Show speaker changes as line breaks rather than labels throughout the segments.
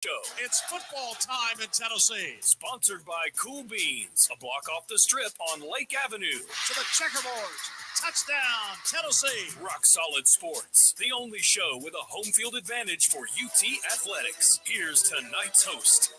Show. It's football time in Tennessee. Sponsored by Cool Beans, a block off the strip on Lake Avenue. To the checkerboards. Touchdown, Tennessee. Rock Solid Sports, the only show with a home field advantage for UT Athletics. Here's tonight's host.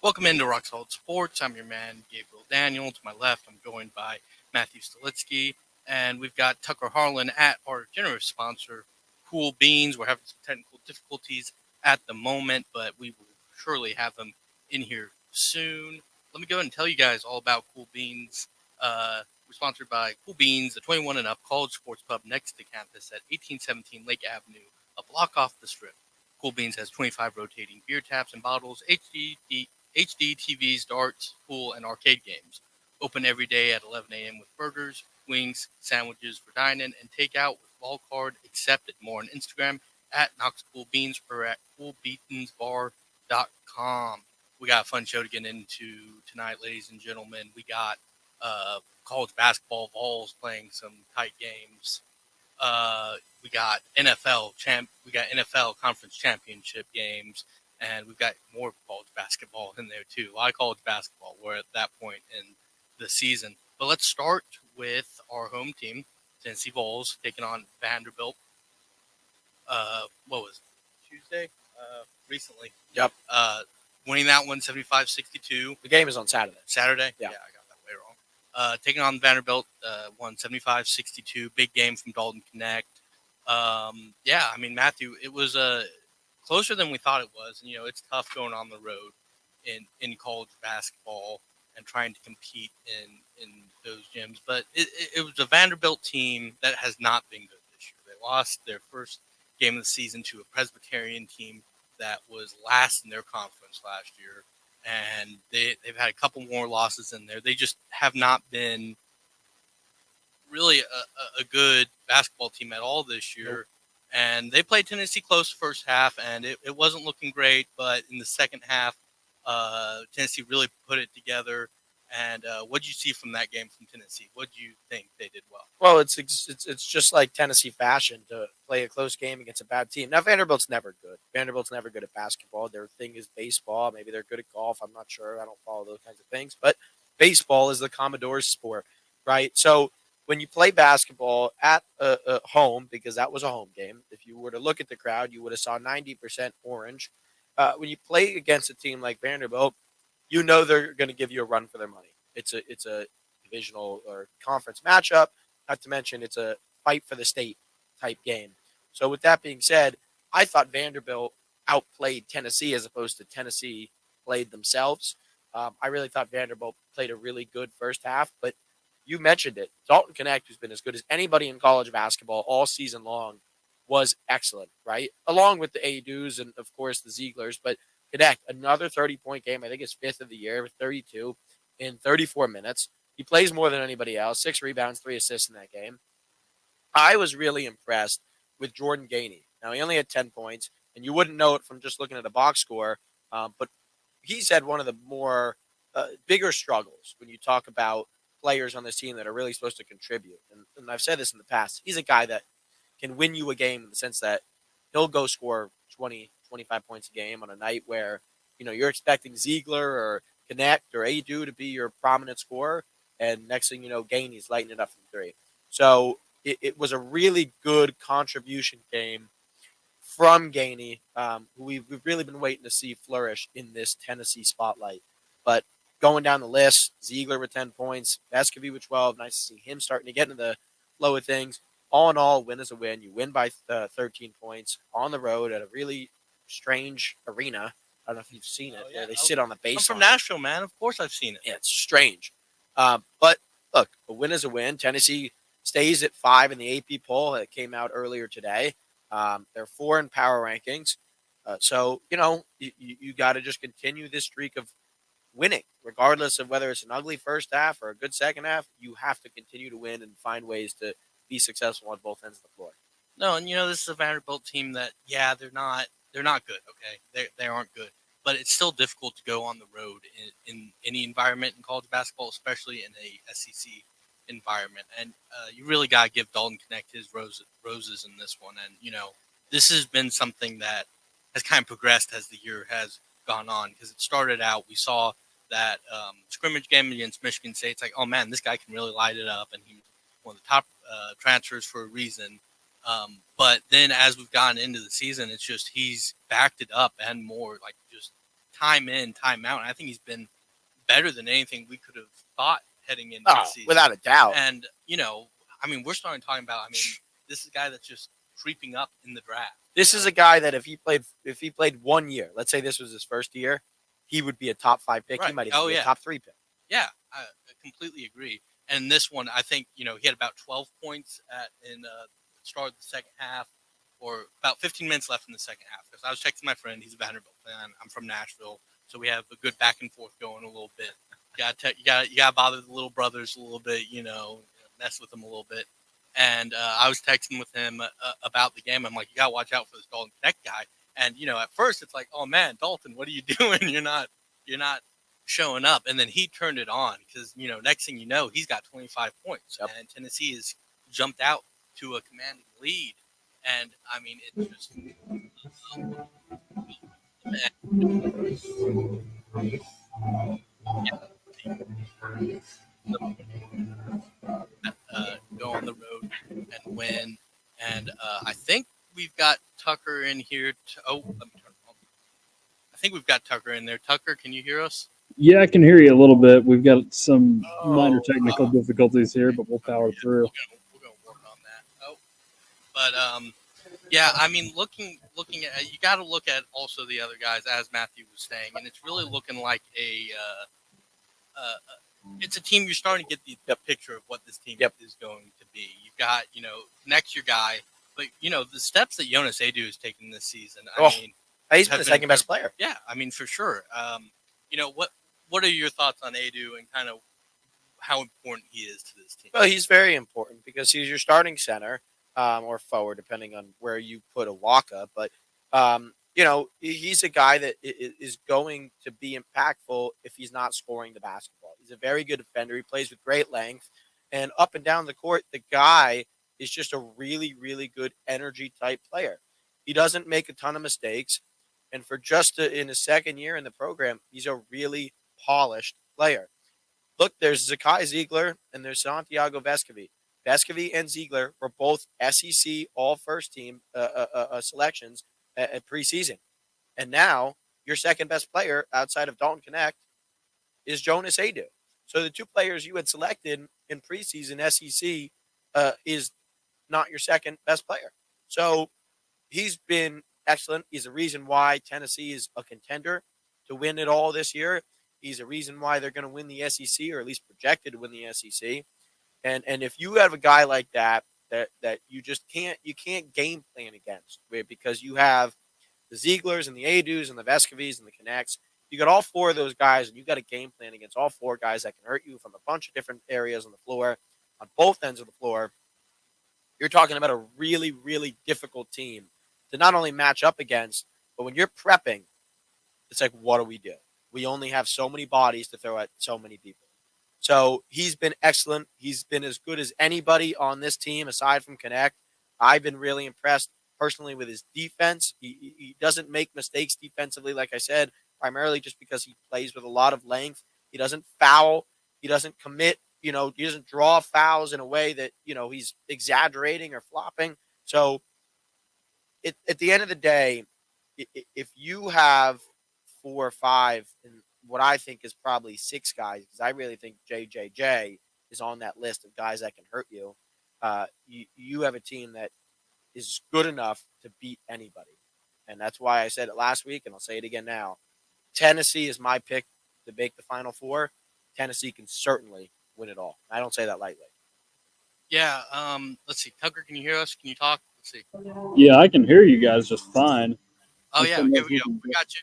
Welcome into Rock Solid Sports. I'm your man, Gabriel Daniel. To my left, I'm joined by Matthew Stolitsky, and we've got Tucker Harlan at our generous sponsor, Cool Beans. We're having some technical difficulties at the moment, but we will surely have them in here soon. Let me go ahead and tell you guys all about Cool Beans. We're sponsored by Cool Beans, the 21 and up college sports pub next to campus at 1817 Lake Avenue, a block off the strip. Cool Beans has 25 rotating beer taps and bottles, HD TVs, darts, pool, and arcade games. Open every day at 11 a.m. with burgers, wings, sandwiches for dine-in, and takeout with ball card accepted. More on Instagram at Knox Cool Beans or at coolbeansbar.com. We got a fun show to get into tonight, ladies and gentlemen. We got college basketball Vols playing some tight games. We got NFL conference championship games. And we've got more college basketball in there, too. A lot of college basketball. We're at that point in the season. But let's start with our home team, Tennessee Vols, taking on Vanderbilt. What was it? Tuesday? Recently.
Yep.
Winning that one 75-62.
The game is on Saturday.
Saturday?
Yeah.
I got that way wrong. Taking on Vanderbilt, won 75-62. Big game from Dalton Connect. Matthew, it was closer than we thought it was. And, it's tough going on the road in college basketball and trying to compete in those gyms. But it was a Vanderbilt team that has not been good this year. They lost their first game of the season to a Presbyterian team that was last in their conference last year. And they've had a couple more losses in there. They just have not been really a good basketball team at all this year. Nope. And they played Tennessee close first half, and it wasn't looking great. But in the second half, Tennessee really put it together. And what did you see from that game from Tennessee? What do you think they did well?
Well, it's just like Tennessee fashion to play a close game against a bad team. Now, Vanderbilt's never good. Vanderbilt's never good at basketball. Their thing is baseball. Maybe they're good at golf. I'm not sure. I don't follow those kinds of things. But baseball is the Commodore's sport, right? So when you play basketball at home, because that was a home game, if you were to look at the crowd, you would have saw 90% orange. When you play against a team like Vanderbilt, you know they're going to give you a run for their money. It's a divisional or conference matchup. Not to mention it's a fight for the state type game. So with that being said, I thought Vanderbilt outplayed Tennessee as opposed to Tennessee played themselves. I really thought Vanderbilt played a really good first half, but you mentioned it. Dalton Connect, who's been as good as anybody in college basketball all season long, was excellent, right? Along with the Aidus and, of course, the Zieglers. But Connect, another 30-point game. I think his fifth of the year with 32 in 34 minutes. He plays more than anybody else. 6 rebounds, 3 assists in that game. I was really impressed with Jordan Gainey. Now, he only had 10 points, and you wouldn't know it from just looking at the box score, but he's had one of the more bigger struggles when you talk about players on this team that are really supposed to contribute. And I've said this in the past. He's a guy that can win you a game in the sense that he'll go score 20, 25 points a game on a night where, you're expecting Ziegler or Connect or Adu to be your prominent scorer. And next thing you know, Gainey's lighting it up from 3. So it was a really good contribution game from Gainey, who we've really been waiting to see flourish in this Tennessee spotlight. But going down the list, Ziegler with 10 points, Vescovy with 12. Nice to see him starting to get into the flow of things. All in all, win is a win. You win by 13 points on the road at a really strange arena. I don't know if you've seen it. Where they sit on the baseline.
I'm from Nashville, man. Of course I've seen it.
Yeah, it's strange. But, look, a win is a win. Tennessee stays at 5 in the AP poll that came out earlier today. They're 4 in power rankings. So, you got to just continue this streak of winning, regardless of whether it's an ugly first half or a good second half. You have to continue to win and find ways to be successful on both ends of the floor.
No, and this is a Vanderbilt team that, they're not good. Okay, they aren't good, but it's still difficult to go on the road in any environment in college basketball, especially in a SEC environment. And you really got to give Dalton Connect his roses in this one. And this has been something that has kind of progressed as the year has gone on, because it started out, we saw that scrimmage game against Michigan State. It's like, oh man, this guy can really light it up, and he was one of the top transfers for a reason. But then as we've gotten into the season, it's just he's backed it up and more, like just time in, time out. And I think he's been better than anything we could have thought heading into the season.
Without a doubt.
And, we're starting talking about, this is a guy that's just creeping up in the draft.
This is a guy that if he played 1 year, let's say this was his first year, he would be a top 5 pick. Right. He might even be a top 3 pick.
Yeah, I completely agree. And this one, I think, he had about 12 points in the start of the second half, or about 15 minutes left in the second half. Because I was texting my friend, he's a Vanderbilt fan. I'm from Nashville, so we have a good back and forth going a little bit. You gotta bother the little brothers a little bit, mess with them a little bit. And I was texting with him about the game. I'm like, you gotta watch out for this Dalton Connect guy. And at first it's like, oh man, Dalton, what are you doing? You're not showing up. And then he turned it on, because next thing you know, he's got 25 points. Yep. And Tennessee has jumped out to a commanding lead. And it's just go on the road and win. And I think we've got Tucker in here. Let me turn it on. I think we've got Tucker in there. Tucker, can you hear us?
Yeah, I can hear you a little bit. We've got some minor technical difficulties here, but we'll power through.
We're gonna work on that. But looking at, you got to look at also the other guys, as Matthew was saying, and it's really looking like it's a team you're starting to get the picture of what this team is going to be. You've got Connect's your guy, but the steps that Jonas Adu is taking this season.
He's been the second best player.
Yeah, for sure. What are your thoughts on Adu and kind of how important he is to this team?
Well, he's very important because he's your starting center or forward, depending on where you put a Waka. But, he's a guy that is going to be impactful if he's not scoring the basketball. He's a very good defender. He plays with great length. And up and down the court, the guy is just a really, really good energy type player. He doesn't make a ton of mistakes. And for just in his second year in the program, he's a really polished player. Look, there's Zakai Ziegler and there's Santiago Vescovi. Vescovi and Ziegler were both SEC all-first team selections at preseason. And now your second best player outside of Dalton Connect is Jonas Adu. So the two players you had selected in preseason SEC is not your second best player. So he's been excellent. He's a reason why Tennessee is a contender to win it all this year. He's a reason why they're going to win the SEC, or at least projected to win the SEC. And if you have a guy like that you just can't game plan against, because you have the Zieglers and the Adus and the Vescovis and the Connects. You got all four of those guys, and you got a game plan against all four guys that can hurt you from a bunch of different areas on the floor, on both ends of the floor. You're talking about a really, really difficult team to not only match up against, but when you're prepping, it's like, what do we do? We only have so many bodies to throw at so many people. So he's been excellent. He's been as good as anybody on this team aside from Connect. I've been really impressed personally with his defense. He doesn't make mistakes defensively, like I said, primarily just because he plays with a lot of length. He doesn't foul. He doesn't commit. He doesn't draw fouls in a way that, he's exaggerating or flopping. So at the end of the day, if you have 4 or 5, and what I think is probably 6 guys, because I really think JJJ is on that list of guys that can hurt you, you have a team that is good enough to beat anybody. And that's why I said it last week, and I'll say it again now. Tennessee is my pick to make the Final Four. Tennessee can certainly win it all. I don't say that lightly.
Yeah, let's see. Tucker, can you hear us? Can you talk? Let's see.
Yeah, I can hear you guys just fine.
Oh, yeah, here we go. We got you.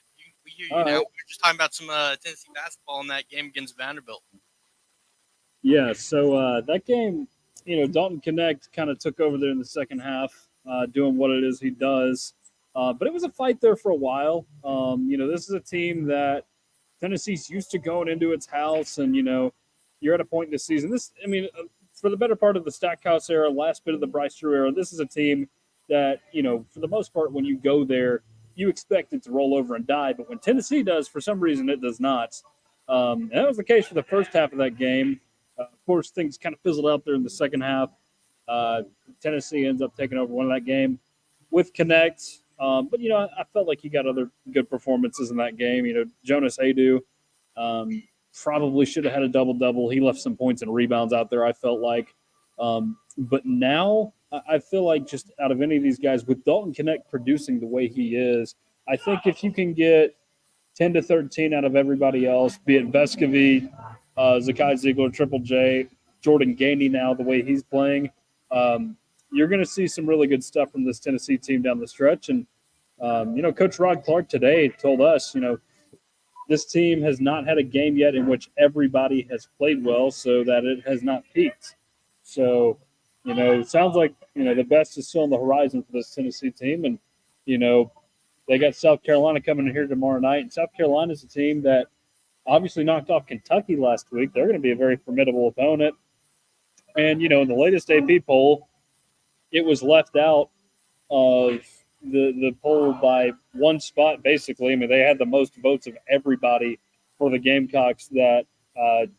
We hear you
All
now.
right.
We were just talking about some Tennessee basketball in that game against Vanderbilt.
Yeah, so that game, Dalton Connect kind of took over there in the second half, doing what it is he does. But it was a fight there for a while. This is a team that Tennessee's used to going into its house, and you're at a point in the season. For the better part of the Stackhouse era, last bit of the Bryce Drew era, this is a team that for the most part, when you go there, you expect it to roll over and die. But when Tennessee does, for some reason, it does not. And that was the case for the first half of that game. Of course, things kind of fizzled out there in the second half. Uh, Tennessee ends up taking over one of that game with Connect. But I felt like he got other good performances in that game. Jonas Adu probably should have had a double double. He left some points and rebounds out there, I felt like. But now I feel like just out of any of these guys, with Dalton Connect producing the way he is, I think if you can get 10 to 13 out of everybody else, be it Vescovy, Zakai Ziegler, Triple J, Jordan Gainey now, the way he's playing, you're going to see some really good stuff from this Tennessee team down the stretch. And, Coach Rod Clark today told us, this team has not had a game yet in which everybody has played well, so that it has not peaked. So, it sounds like, the best is still on the horizon for this Tennessee team. And, they got South Carolina coming in here tomorrow night. And South Carolina is a team that obviously knocked off Kentucky last week. They're going to be a very formidable opponent. And, in the latest AP poll, it was left out of the poll by one spot, basically. I mean, they had the most votes of everybody for the Gamecocks that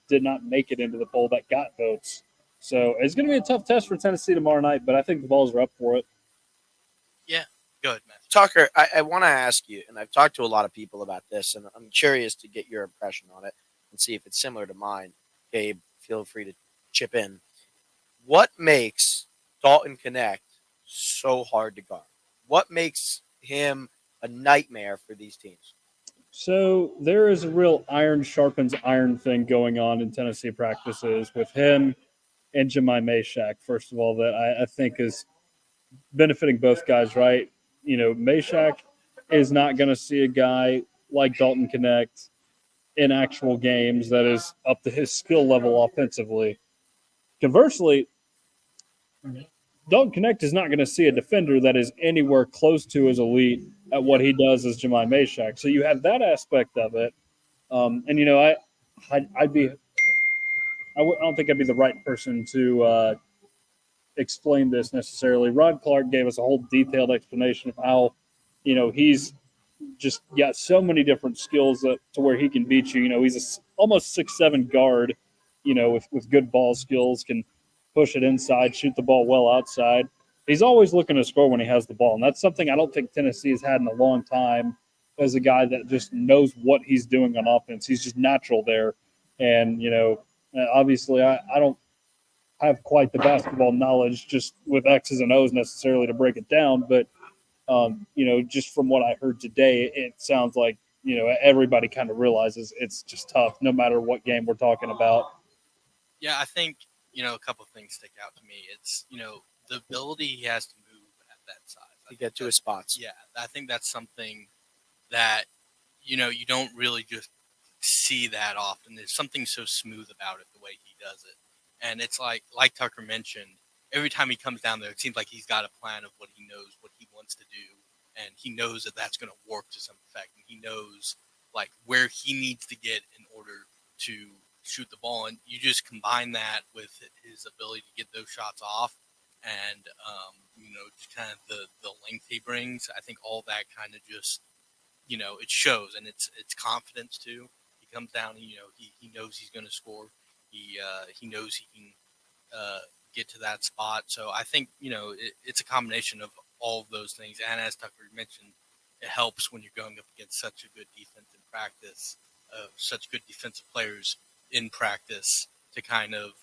did not make it into the poll that got votes. So it's going to be a tough test for Tennessee tomorrow night, but I think the Vols are up for it.
Yeah, good, man.
Tucker, I want to ask you, and I've talked to a lot of people about this, and I'm curious to get your impression on it and see if it's similar to mine. Gabe, feel free to chip in. What makes Dalton Connect so hard to guard? What makes him a nightmare for these teams?
So there is a real iron sharpens iron thing going on in Tennessee practices with him and Jemai Meshack, first of all, that I think is benefiting both guys, right? Meshack is not going to see a guy like Dalton Connect in actual games that is up to his skill level offensively. Conversely, Dalton Connect is not going to see a defender that is anywhere close to as elite at what he does as Jemai Meshack. So you have that aspect of it. I don't think I'd be the right person to explain this necessarily. Rod Clark gave us a whole detailed explanation of how, he's just got so many different skills to where he can beat you. He's almost 6'7" guard, with good ball skills, can push it inside, shoot the ball well outside. He's always looking to score when he has the ball, and that's something I don't think Tennessee has had in a long time as a guy that just knows what he's doing on offense. He's just natural there. And, obviously I don't have quite the basketball knowledge just with X's and O's necessarily to break it down, but just from what I heard today, it sounds like, everybody kind of realizes it's just tough no matter what game we're talking about.
Yeah, I think, a couple of things stick out to me. It's, the ability he has to move at that size.
To get to his spots.
Yeah, I think that's something that, you don't really just see that often. There's something so smooth about it, the way he does it. And it's like Tucker mentioned, every time he comes down there, it seems like he's got a plan of what he knows, what he wants to do. And he knows that that's going to work to some effect. And he knows, where he needs to get in order to shoot the ball. And you just combine that with his ability to get those shots off and, just kind of the length he brings. I think all that kind of just, it shows. And it's confidence, too. He comes down and, he knows he's going to score. He knows he can get to that spot. So I think, it's a combination of all of those things. And as Tucker mentioned, it helps when you're going up against such a good defense in practice, such good defensive players in practice to kind of,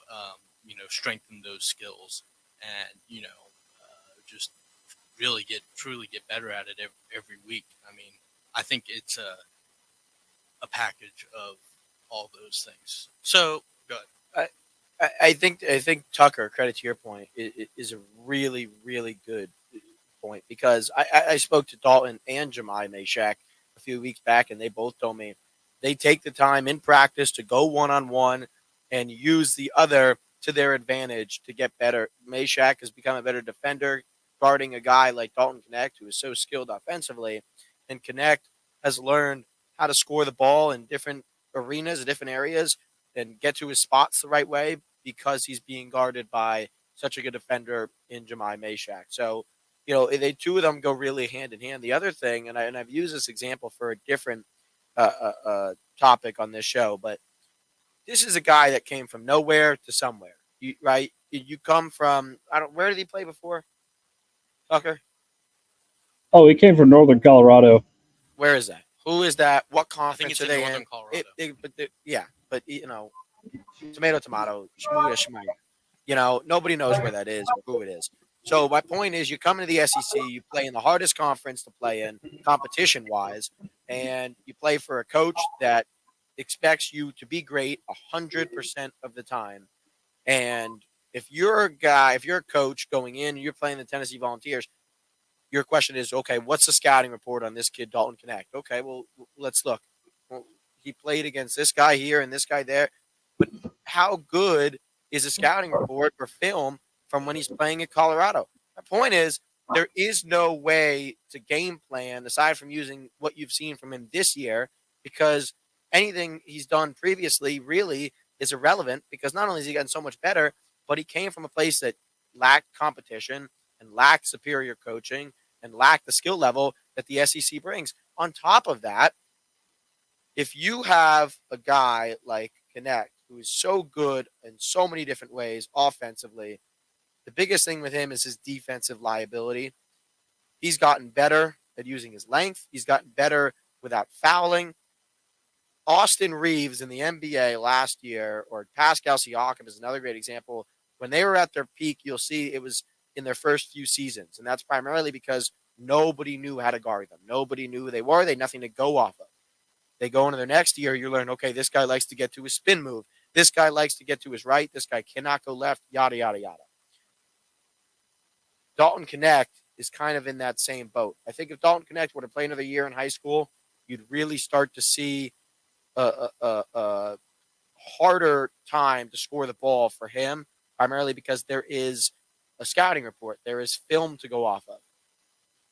strengthen those skills and, just truly get better at it every week. I mean, I think it's a package of all those things. So, go ahead.
I think Tucker, credit to your point, is a really, really good point because I spoke to Dalton and Jemai Meshack a few weeks back, and they both told me they take the time in practice to go one-on-one and use the other to their advantage to get better. Meshack has become a better defender, guarding a guy like Dalton Connect, who is so skilled offensively, and Connect has learned how to score the ball in different arenas, different areas, and get to his spots the right way because he's being guarded by such a good defender in Jemai Meshack. So, they two of them go really hand in hand. The other thing, and I've used this example for a different topic on this show, but this is a guy that came from nowhere to somewhere. Right? You come from where did he play before? Tucker?
Oh, he came from Northern Colorado.
Where is that? Who is that? What
I think
conference
it's
are
in
they
Northern
in?
Colorado.
But tomato, shmooya. Nobody knows where that is or who it is. So my point is, you come into the SEC, you play in the hardest conference to play in, competition-wise, and you play for a coach that expects you to be great 100% of the time. And if you're a coach going in, you're playing the Tennessee Volunteers, your question is, okay, what's the scouting report on this kid, Dalton Connect? Okay, well, let's look. Well, he played against this guy here and this guy there. But how good is a scouting report or film from when he's playing in Colorado? My point is, there is no way to game plan aside from using what you've seen from him this year, because anything he's done previously really is irrelevant, because not only has he gotten so much better, but he came from a place that lacked competition and lacked superior coaching and lacked the skill level that the SEC brings. On top of that, if you have a guy like Connect, who is so good in so many different ways offensively, the biggest thing with him is his defensive liability. He's gotten better at using his length. He's gotten better without fouling. Austin Reeves in the NBA last year, or Pascal Siakam is another great example. When they were at their peak, you'll see it was in their first few seasons. And that's primarily because nobody knew how to guard them. Nobody knew who they were. They had nothing to go off of. They go into their next year, you learn, okay, this guy likes to get to his spin move. This guy likes to get to his right. This guy cannot go left, yada, yada, yada. Dalton Connect is kind of in that same boat. I think if Dalton Connect were to play another year in high school, you'd really start to see a harder time to score the ball for him, primarily because there is a scouting report. There is film to go off of.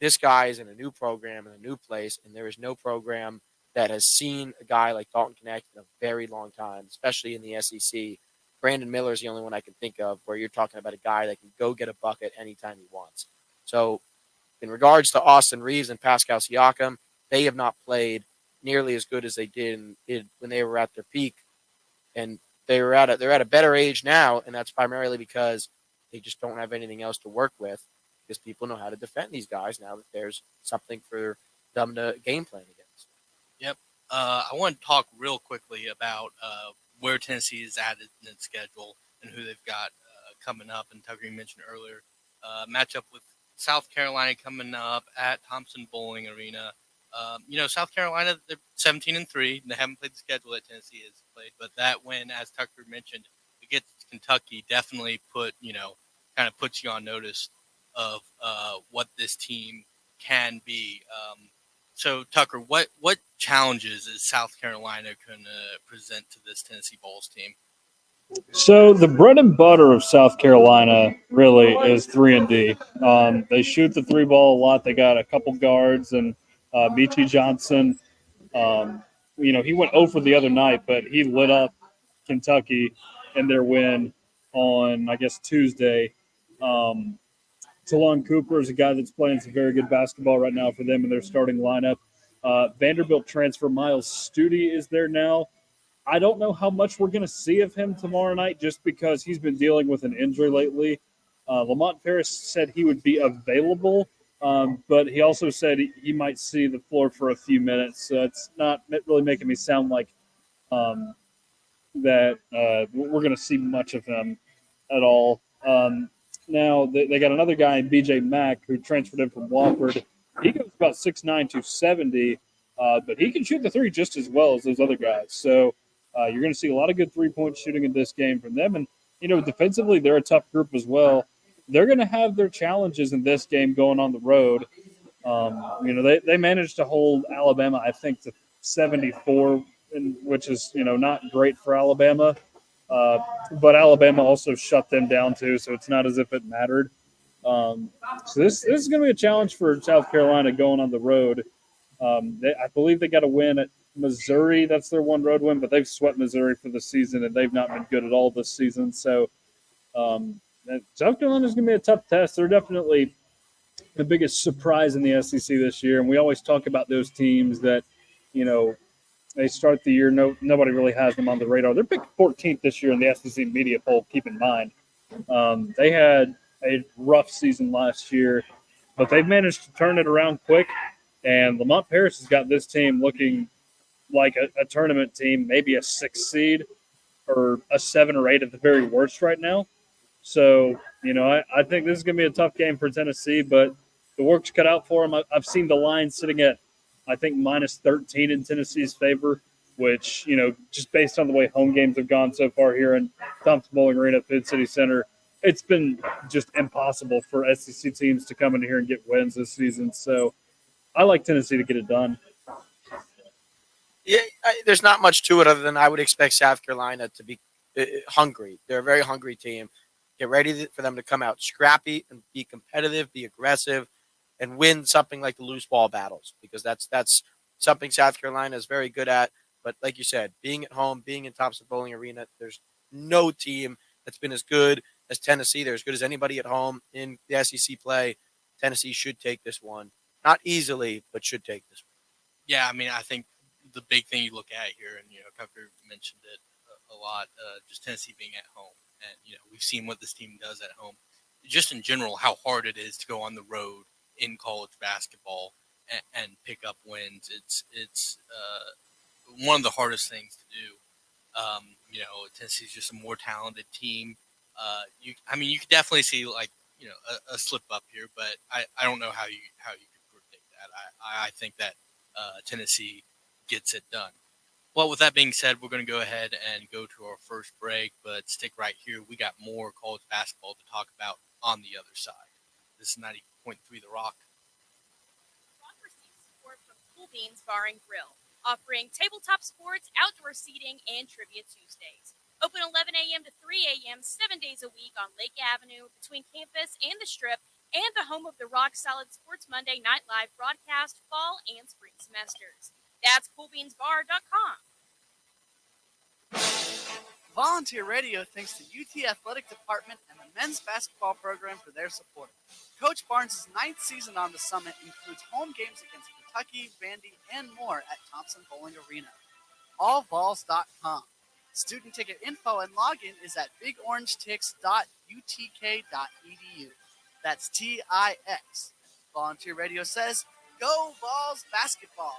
This guy is in a new program, in a new place, and there is no program that has seen a guy like Dalton Connect in a very long time, especially in the SEC. Brandon Miller is the only one I can think of where you're talking about a guy that can go get a bucket anytime he wants. So in regards to Austin Reeves and Pascal Siakam, they have not played nearly as good as they did when they were at their peak. And they're at a better age now, and that's primarily because they just don't have anything else to work with, because people know how to defend these guys now that there's something for them to game plan against.
Yep. I want to talk real quickly about where Tennessee is at in its schedule and who they've got coming up. And Tucker, you mentioned earlier, matchup with South Carolina coming up at Thompson Bowling Arena. South Carolina, they're 17-3. They haven't played the schedule that Tennessee has played, but that win, as Tucker mentioned, against Kentucky, definitely kind of puts you on notice of what this team can be. So, Tucker, what challenges is South Carolina going to present to this Tennessee Bowls team?
So the bread and butter of South Carolina really is 3-D. They shoot the three ball a lot. They got a couple guards, and Michi Johnson. He went over the other night, but he lit up Kentucky in their win on, I guess, Tuesday. Talon Cooper is a guy that's playing some very good basketball right now for them in their starting lineup. Vanderbilt transfer Miles Studi is there now. I don't know how much we're going to see of him tomorrow night, just because he's been dealing with an injury lately. Lamont Paris said he would be available, but he also said he might see the floor for a few minutes. So it's not really making me sound like that we're going to see much of him at all. Now, they got another guy, BJ Mack, who transferred in from Wofford. He goes about 6'9", 270, but he can shoot the three just as well as those other guys. So you're going to see a lot of good three-point shooting in this game from them. And, defensively, they're a tough group as well. They're going to have their challenges in this game going on the road. They managed to hold Alabama, I think, to 74, which is not great for Alabama. But Alabama also shut them down too, so it's not as if it mattered. So this is going to be a challenge for South Carolina going on the road. I believe they got a win at Missouri. That's their one road win, but they've swept Missouri for the season, and they've not been good at all this season. So South Carolina is going to be a tough test. They're definitely the biggest surprise in the SEC this year, and we always talk about those teams that, they start the year. Nobody really has them on the radar. They're picked 14th this year in the SEC media poll. Keep in mind, they had a rough season last year, but they've managed to turn it around quick. And Lamont Paris has got this team looking like a tournament team, maybe a 6 seed or a 7 or 8 at the very worst right now. So, I think this is going to be a tough game for Tennessee, but the work's cut out for them. I've seen the line sitting at, I think, minus 13 in Tennessee's favor, which, just based on the way home games have gone so far here in Thompson Bowling Arena at Mid City Center, it's been just impossible for SEC teams to come in here and get wins this season. So I like Tennessee to get it done.
Yeah, there's not much to it other than I would expect South Carolina to be hungry. They're a very hungry team. Get ready for them to come out scrappy and be competitive, be aggressive, and win something like the loose ball battles, because that's something South Carolina is very good at. But like you said, being at home, being in Thompson Bowling Arena, there's no team that's been as good as Tennessee. They're as good as anybody at home in the SEC play. Tennessee should take this one. Not easily, but should take this one.
Yeah, I think the big thing you look at here, and, Tucker mentioned it a lot, just Tennessee being at home. And, we've seen what this team does at home. Just in general, how hard it is to go on the road in college basketball and pick up wins. It's one of the hardest things to do. Tennessee's just a more talented team. You could definitely see a slip up here, but I don't know how you could predict that. I think that Tennessee gets it done. Well, with that being said, we're going to go ahead and go to our first break, but stick right here. We got more college basketball to talk about on the other side. This is 90.3 The Rock.
Rock receives support from Cool Beans Bar and Grill, offering tabletop sports, outdoor seating, and Trivia Tuesdays. Open 11 a.m. to 3 a.m. 7 days a week on Lake Avenue between campus and the Strip, and the home of the Rock Solid Sports Monday Night Live broadcast fall and spring semesters. That's coolbeansbar.com.
Volunteer Radio thanks the UT Athletic Department and the men's basketball program for their support. Coach Barnes' 9th season on the Summit includes home games against Kentucky, Vandy, and more at Thompson Bowling Arena. Allvols.com. Student ticket info and login is at bigorangetics.utk.edu. That's TIX. Volunteer Radio says, go Vols basketball!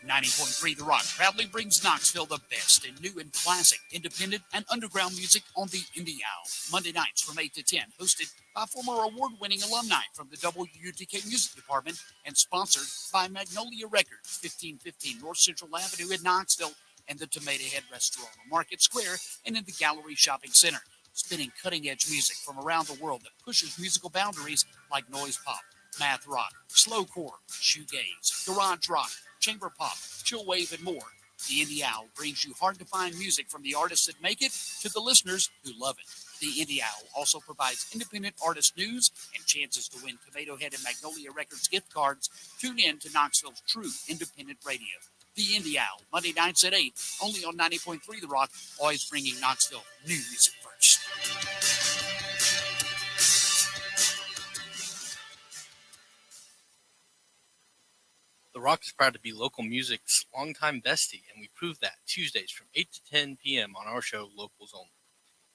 90.3 The Rock proudly brings Knoxville the best in new and classic, independent, and underground music on the Indie Hour. Monday nights from 8 to 10, hosted by former award-winning alumni from the WUTK Music Department and sponsored by Magnolia Records, 1515 North Central Avenue in Knoxville, and the Tomato Head Restaurant on Market Square and in the Gallery Shopping Center. Spinning cutting-edge music from around the world that pushes musical boundaries like noise pop, math rock, slowcore, shoegaze, garage rock, chamber pop, chillwave, and more. The Indie Owl brings you hard-to-find music from the artists that make it to the listeners who love it. The Indie Owl also provides independent artist news and chances to win Tomato Head and Magnolia Records gift cards. Tune in to Knoxville's true independent radio. The Indie Owl, Monday nights at 8, only on 90.3 The Rock, always bringing Knoxville new music first.
The Rock is proud to be local music's longtime bestie, and we prove that Tuesdays from 8 to 10 p.m. on our show, Locals Only.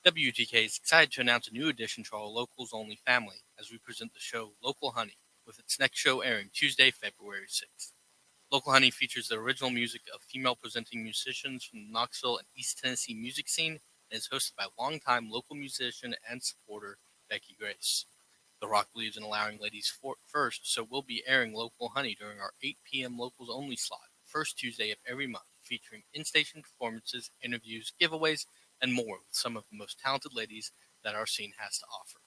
WTK is excited to announce a new addition to our Locals Only family as we present the show Local Honey, with its next show airing Tuesday, February 6th. Local Honey features the original music of female-presenting musicians from the Knoxville and East Tennessee music scene and is hosted by longtime local musician and supporter Becky Grace. The Rock believes in allowing ladies first, so we'll be airing Local Honey during our 8 p.m. Locals Only slot, first Tuesday of every month, featuring in-station performances, interviews, giveaways, and more with some of the most talented ladies that our scene has to offer.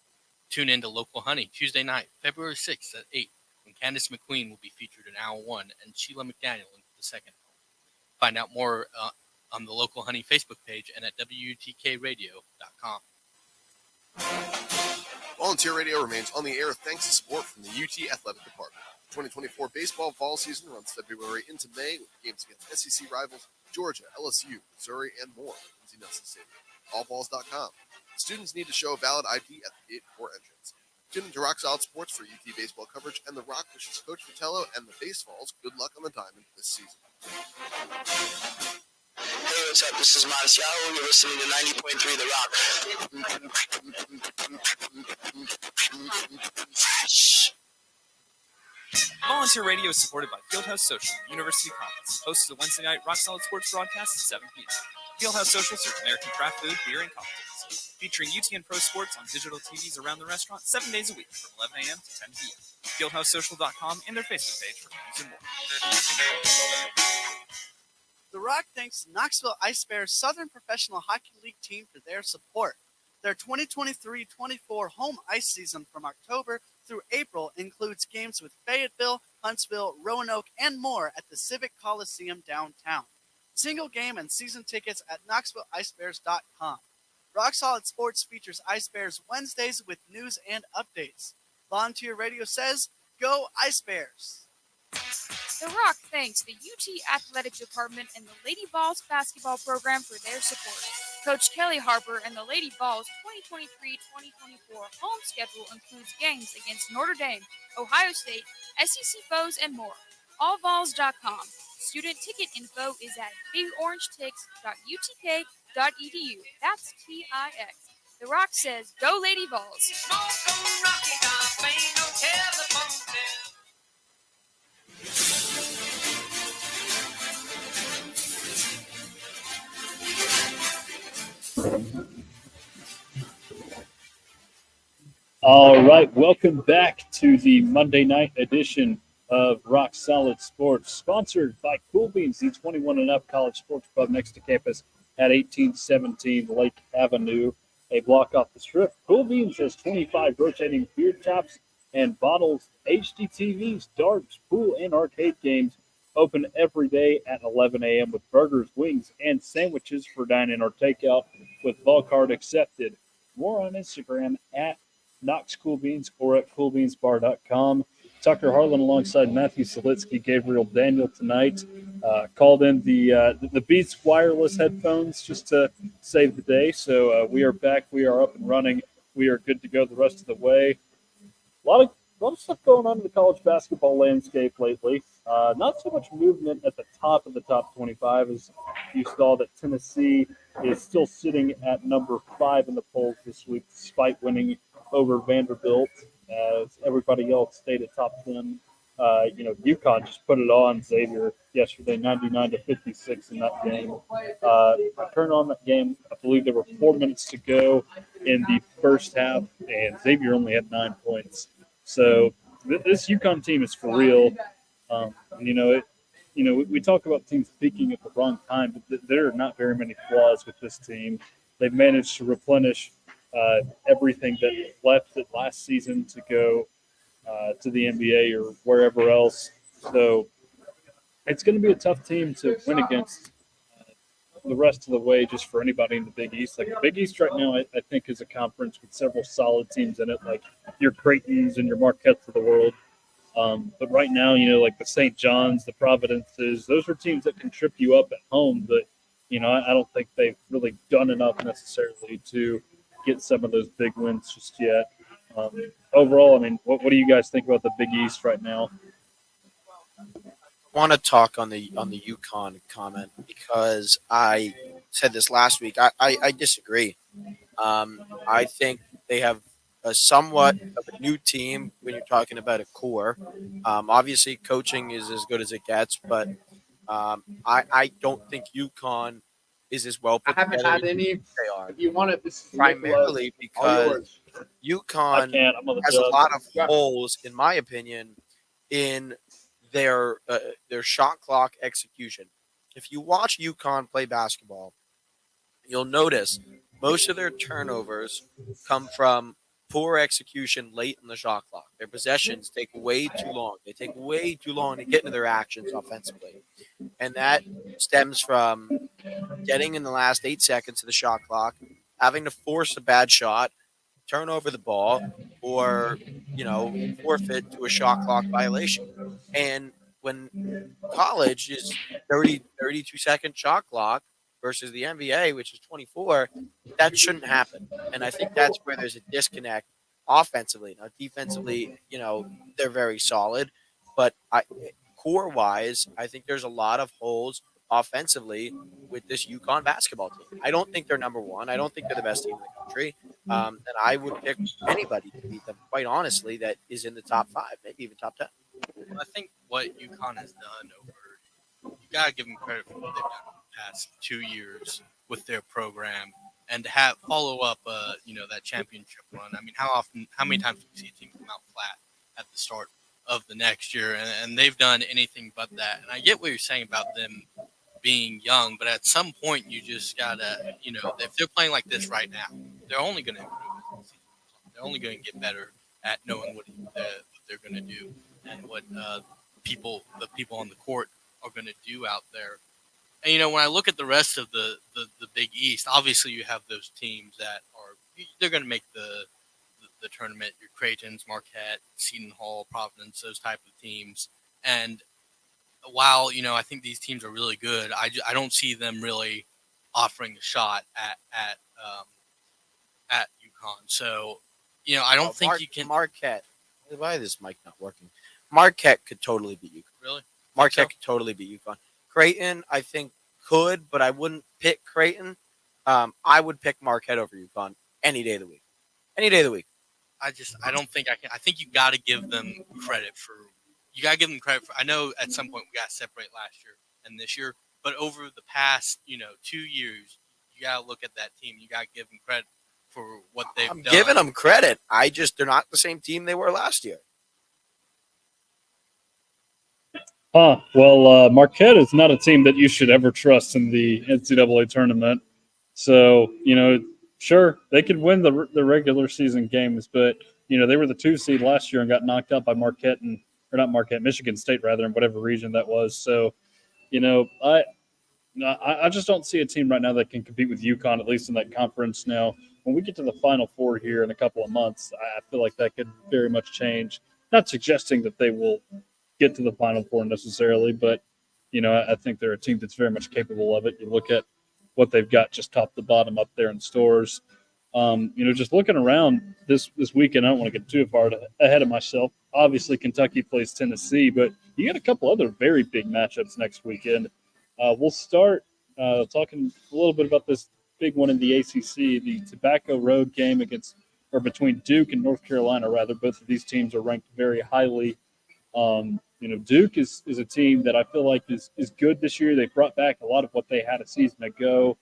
Tune in to Local Honey Tuesday night, February 6th at 8, when Candace McQueen will be featured in Hour 1 and Sheila McDaniel in the second. Find out more on the Local Honey Facebook page and at WTKRadio.com.
Volunteer Radio remains on the air thanks to support from the UT Athletic Department. The 2024 baseball fall season runs February into May with games against SEC rivals Georgia, LSU, Missouri, and more at Lindsey Nelson Stadium. Allballs.com. Students need to show a valid ID at the gate before entrance. Tune into Rock Solid Sports for UT baseball coverage, and the Rock wishes Coach Vitello and the Baseballs good luck on the diamond this season.
Hey, what's up? This is Marcial. You're listening to 90.3 The Rock.
Volunteer Radio is supported by Fieldhouse Social, University Commons. Hosts the Wednesday night Rock Solid Sports broadcast at 7 p.m. Fieldhouse Social serves American craft food, beer, and cocktails. Featuring UT and Pro Sports on digital TVs around the restaurant 7 days a week from 11 a.m. to 10 p.m. FieldhouseSocial.com and their Facebook page for news and more.
The Rock thanks Knoxville Ice Bears Southern Professional Hockey League team for their support. Their 2023-24 home ice season from October through April includes games with Fayetteville, Huntsville, Roanoke, and more at the Civic Coliseum downtown. Single game and season tickets at KnoxvilleIceBears.com. Rock Solid Sports features Ice Bears Wednesdays with news and updates. Volunteer Radio says, go Ice Bears!
The Rock thanks the UT Athletic Department and the Lady Vols basketball program for their support. Coach Kelly Harper and the Lady Vols 2023-2024 home schedule includes games against Notre Dame, Ohio State, SEC foes, and more. Allvols.com. Student ticket info is at bigorangetix.utk.edu. That's TIX. The Rock says, go Lady Vols!
All right, welcome back to the Monday night edition of Rock Solid Sports, sponsored by Cool Beans, the 21 and up college sports pub next to campus at 1817 Lake Avenue, a block off the strip. Cool Beans has 25 rotating beer taps and bottles, HD TVs, darts, pool, and arcade games open every day at 11 a.m. with burgers, wings, and sandwiches for dine-in or takeout with vol card accepted. More on Instagram at Knox Cool Beans or at coolbeansbar.com. Tucker Harlan alongside Matthew Selitsky, Gabriel Daniel tonight. Called in the Beats wireless headphones just to save the day. So we are back. We are up and running. We are good to go the rest of the way. A lot of stuff going on in the college basketball landscape lately. Not so much movement at the top of the top 25 as you saw that Tennessee is still sitting at number 5 in the polls this week despite winning over Vanderbilt, as everybody else stayed at top 10. UConn just put it on Xavier yesterday, 99-56 in that game. I turned on that game. I believe there were 4 minutes to go in the first half, and Xavier only had 9 points. So this UConn team is for real. We talk about teams peaking at the wrong time, but there are not very many flaws with this team. They've managed to replenish everything that left it last season to go to the NBA or wherever else. So it's going to be a tough team to win against the rest of the way just for anybody in the Big East. Like the Big East right now, I think is a conference with several solid teams in it, like your Creightons and your Marquettes of the world. But right now, like the St. John's, the Providences, those are teams that can trip you up at home. But, I don't think they've really done enough necessarily to get some of those big wins just yet. Overall, what do you guys think about the Big East right now?
I want to talk on the UConn comment because I said this last week. I disagree. I think they have a somewhat of a new team when you're talking about a core. Obviously, coaching is as good as it gets, but I don't think UConn is as well put together as they are.
If you want it, this is
primarily because UConn has a lot of holes, in my opinion, in their shot clock execution. If you watch UConn play basketball, you'll notice most of their turnovers come from poor execution late in the shot clock. Their possessions take way too long. They take way too long to get into their actions offensively. And that stems from getting in the last 8 seconds of the shot clock, having to force a bad shot, turn over the ball, or, forfeit to a shot clock violation. And when college is 32-second shot clock versus the NBA, which is 24, that shouldn't happen. And I think that's where there's a disconnect offensively. Now, defensively, they're very solid, but core-wise, I think there's a lot of holes offensively with this UConn basketball team. I don't think they're number one. I don't think they're the best team in the country. And I would pick anybody to beat them, quite honestly, that is in the top 5, maybe even top 10.
I think what UConn has done you got to give them credit for what they've done in the past 2 years with their program and to follow up, that championship run. I mean, how many times do we see a team come out flat at the start of the next year? And they've done anything but that. And I get what you're saying about them being young, but at some point you just gotta, if they're playing like this right now, they're only going to improve. They're only going to get better at knowing what they're going to do and what the people on the court are going to do out there. And when I look at the rest of the Big East, obviously you have those teams that they're going to make the tournament. Your Craytons, Marquette, Seton Hall, Providence, those type of teams. And while I think these teams are really good, I don't see them really offering a shot at UConn. So I don't think you can.
Marquette. Why is this mic not working? Marquette could totally beat UConn.
Really?
Marquette could totally beat UConn. Creighton, I think, could, but I wouldn't pick Creighton. I would pick Marquette over UConn any day of the week. Any day of the week.
I don't think I can. I think you got to give them credit for. You got to give them credit for. I know at some point we got to separate last year and this year, but over the past 2 years, you got to look at that team. You got to give them credit for what they've done.
I'm giving them credit. They're not the same team they were last year.
Well, Marquette is not a team that you should ever trust in the NCAA tournament. So, sure, they could win the regular season games, but, they were the 2 seed last year and got knocked out by Michigan State, rather, in whatever region that was. So, I just don't see a team right now that can compete with UConn, at least in that conference. Now, when we get to the Final Four here in a couple of months, I feel like that could very much change. Not suggesting that they will get to the Final Four necessarily, but I think they're a team that's very much capable of it. You look at what they've got just top to bottom up there in stores. Just looking around this weekend, I don't want to get too far ahead of myself. Obviously, Kentucky plays Tennessee, but you got a couple other very big matchups next weekend. We'll start talking a little bit about this big one in the ACC, the Tobacco Road game between Duke and North Carolina. Rather, both of these teams are ranked very highly. Duke is a team that I feel like is good this year. They brought back a lot of what they had a season ago,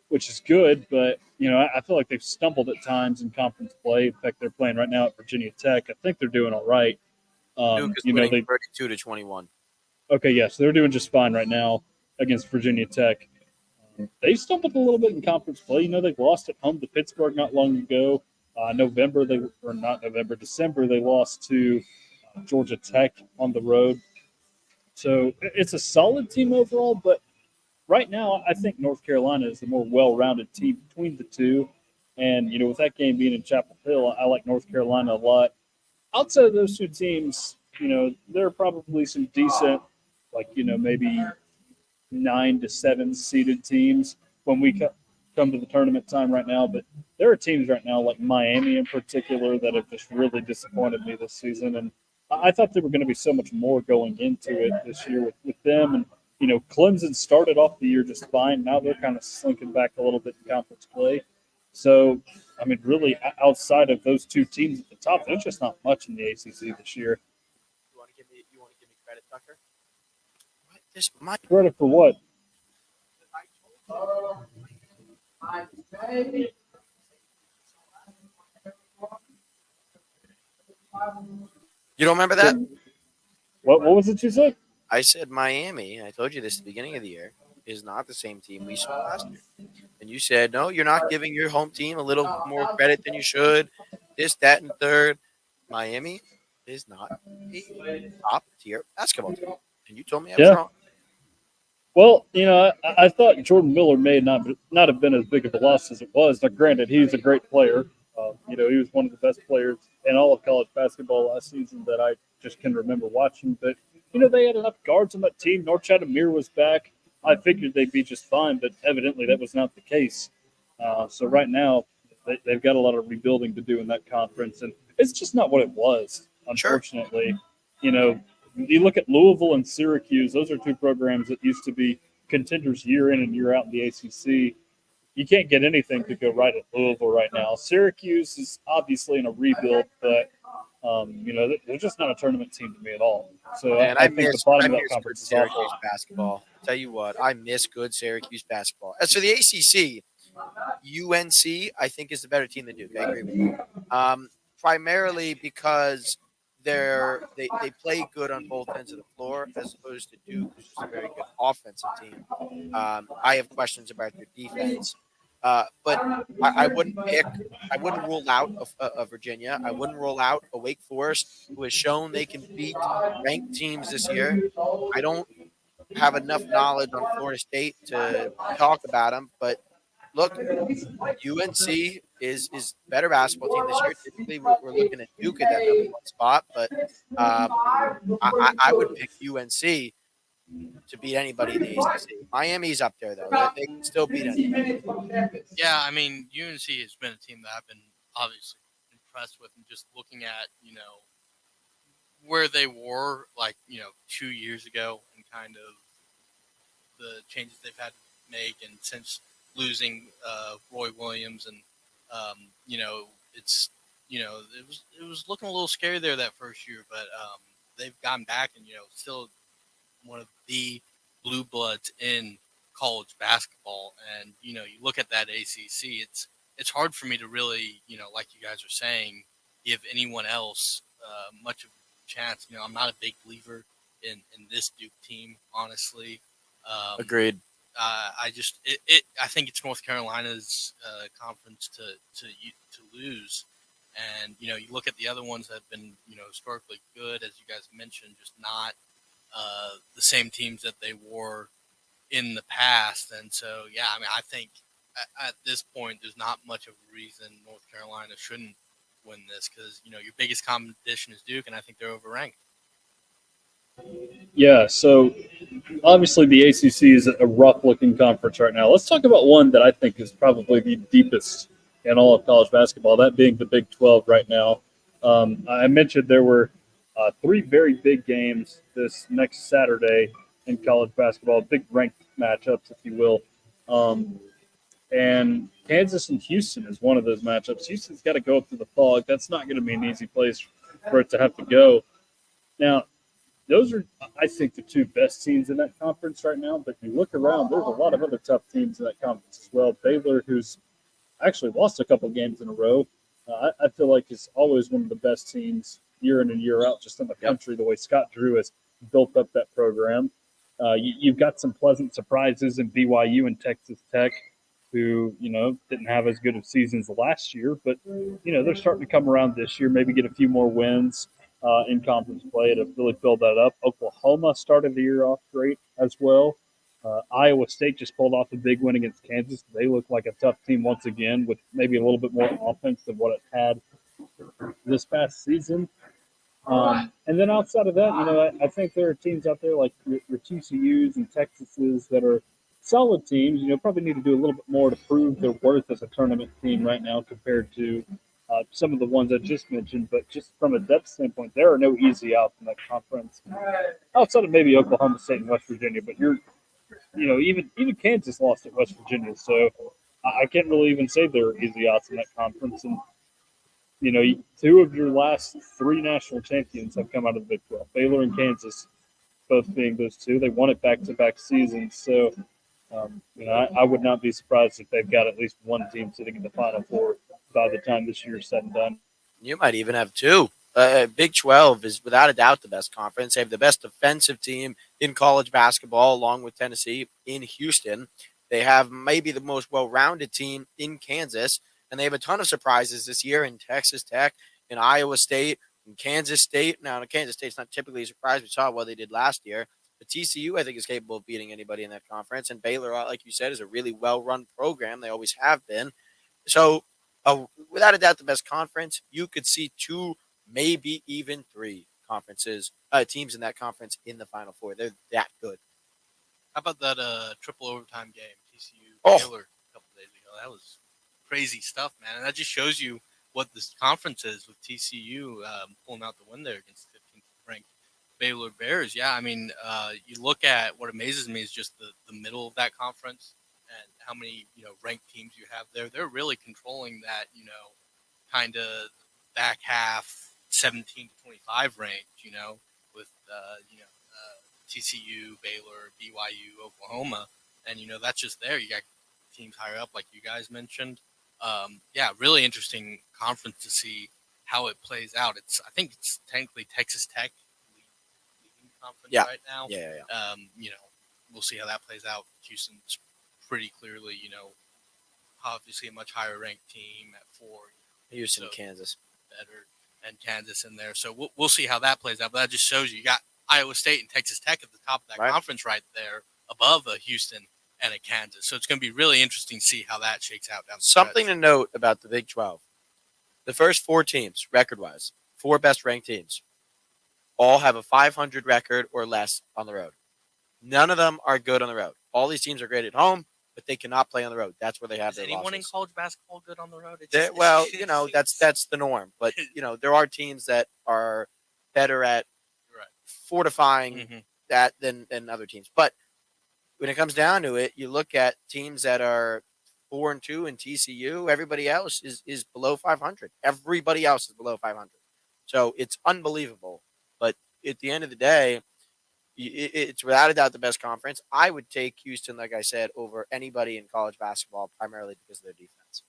which is good. But, I feel like they've stumbled at times in conference play. In fact, they're playing right now at Virginia Tech. I think they're doing all right.
Duke is winning 32-21.
Okay, yes, they're doing just fine right now against Virginia Tech. They stumbled a little bit in conference play. They've lost at home to Pittsburgh not long ago. December, they lost to Georgia Tech on the road. So it's a solid team overall, but right now I think North Carolina is the more well-rounded team between the two. And, with that game being in Chapel Hill, I like North Carolina a lot. Outside of those two teams, there are probably some decent, maybe 9 to 7 seeded teams when we come to the tournament time right now. But there are teams right now like Miami in particular that have just really disappointed me this season. And I thought there were going to be so much more going into it this year with them. And, Clemson started off the year just fine. Now they're kind of slinking back a little bit in conference play. So, really, outside of those two teams at the top, there's just not much in the ACC this year.
You want to give me credit, Tucker? What?
Credit for what?
You don't remember that?
What was it you said?
I said Miami. I told you this at the beginning of the year is not the same team we saw last year. And you said, no, you're not giving your home team a little more credit than you should. this, that, and third. Miami is not a top-tier basketball team. And you told me I was wrong.
Well, I thought Jordan Miller may not have been as big of a loss as it was. Now, granted, he's a great player. He was one of the best players in all of college basketball last season that I just can remember watching. But they had enough guards on that team. Norchad Amir was back. I figured they'd be just fine, but evidently that was not the case. So right now, they've got a lot of rebuilding to do in that conference, and it's just not what it was. Unfortunately, you look at Louisville and Syracuse; those are two programs that used to be contenders year in and year out in the ACC. You can't get anything to go right at Louisville right now. Syracuse is obviously in a rebuild, but they're just not a tournament team to me at all. So I think the bottom of that conference is
Syracuse
awful.
basketball. I'll tell you what, I miss good Syracuse basketball. As for the ACC, UNC I think is the better team than Duke. I agree with you. Primarily because they play good on both ends of the floor, as opposed to Duke, who's just a very good offensive team. I have questions about their defense, but I wouldn't rule out a Virginia. I wouldn't rule out a Wake Forest, who has shown they can beat ranked teams this year. I don't have enough knowledge on Florida State to talk about them, but look, UNC is better basketball team this year. Typically, we're looking at Duke at that number one spot, but I would pick UNC to beat anybody in the ACC. Miami's up there though; they can still beat anybody.
Yeah, I mean, UNC has been a team that I've been obviously impressed with, and just looking at where they were 2 years ago, and kind of the changes they've had to make, and since losing Roy Williams, and it's it was looking a little scary there that first year, but they've gotten back, and still one of the blue bloods in college basketball. And you look at that ACC, it's hard for me to really like you guys are saying, give anyone else much of a chance. I'm not a big believer in this Duke team, honestly.
Agreed.
I think it's North Carolina's conference to lose, and you look at the other ones that have been historically good, as you guys mentioned, just not the same teams that they were in the past. And so I mean, I think at this point there's not much of a reason North Carolina shouldn't win this, because your biggest competition is Duke, and I think they're overranked.
Yeah, so obviously the ACC is a rough-looking conference right now. Let's talk about one that I think is probably the deepest in all of college basketball, that being the Big 12 right now. I mentioned there were three very big games this next Saturday in college basketball, big ranked matchups, if you will. And Kansas and Houston is one of those matchups. Houston's got to go up to the Fog. That's not going to be an easy place for it to have to go. Now, those are, I think, the two best teams in that conference right now. But if you look around, there's a lot of other tough teams in that conference as well. Baylor, who's actually lost a couple games in a row, I feel like is always one of the best teams year in and year out, just in the country, the way Scott Drew has built up that program. You've got some pleasant surprises in BYU and Texas Tech, who, didn't have as good of seasons last year, but, they're starting to come around this year, maybe get a few more wins in conference play to really build that up. Oklahoma started the year off great as well. Iowa State just pulled off a big win against Kansas. They look like a tough team once again, with maybe a little bit more offense than what it had this past season. And then outside of that, I think there are teams out there like your TCUs and Texases that are solid teams. Probably need to do a little bit more to prove their worth as a tournament team right now compared to some of the ones I just mentioned. But just from a depth standpoint, there are no easy outs in that conference outside of maybe Oklahoma State and West Virginia. But even Kansas lost at West Virginia, so I can't really even say there are easy outs in that conference. And two of your last three national champions have come out of the Big 12. Baylor and Kansas, both being those two. They won it back-to-back seasons. So, I would not be surprised if they've got at least one team sitting in the Final Four by the time this year's said and done.
You might even have two. Big 12 is without a doubt the best conference. They have the best offensive team in college basketball, along with Tennessee in Houston. They have maybe the most well-rounded team in Kansas. And they have a ton of surprises this year in Texas Tech, in Iowa State, in Kansas State. Now, Kansas State's not typically a surprise. We saw what they did last year. But TCU, I think, is capable of beating anybody in that conference. And Baylor, like you said, is a really well-run program. They always have been. So, without a doubt, the best conference. You could see 2, maybe even 3 conferences, teams in that conference in the Final Four. They're that good.
How about that triple overtime game, TCU Baylor a couple days ago? That was crazy stuff, man. And that just shows you what this conference is with TCU pulling out the win there against 15th ranked Baylor Bears. Yeah, I mean, you look at what amazes me is just the middle of that conference and how many, ranked teams you have there. They're really controlling that, kind of back half 17 to 25 range, with, TCU, Baylor, BYU, Oklahoma. And, that's just there. You got teams higher up, like you guys mentioned. Yeah, really interesting conference to see how it plays out. I think it's technically Texas Tech leading conference right now.
Yeah.
We'll see how that plays out. Houston's pretty clearly, obviously a much higher ranked team at 4.
Houston, Kansas,
better, and Kansas in there. So we'll see how that plays out. But that just shows you got Iowa State and Texas Tech at the top of that conference right there, above a Houston and a Kansas. So it's going to be really interesting to see how that shakes out down the
Something
stretch.
to note about the Big 12. The first 4 teams, record-wise, 4 best-ranked teams, all have a 500 record or less on the road. None of them are good on the road. All these teams are great at home, but they cannot play on the road. That's where they have their losses.
Is anyone in college basketball good on the road?
Well, that's the norm. But, there are teams that are better at fortifying that than other teams. But when it comes down to it, you look at teams that are 4-2 in TCU. Everybody else is below 500. Everybody else is below 500. So it's unbelievable. But at the end of the day, it's without a doubt the best conference. I would take Houston, like I said, over anybody in college basketball, primarily because of their defense.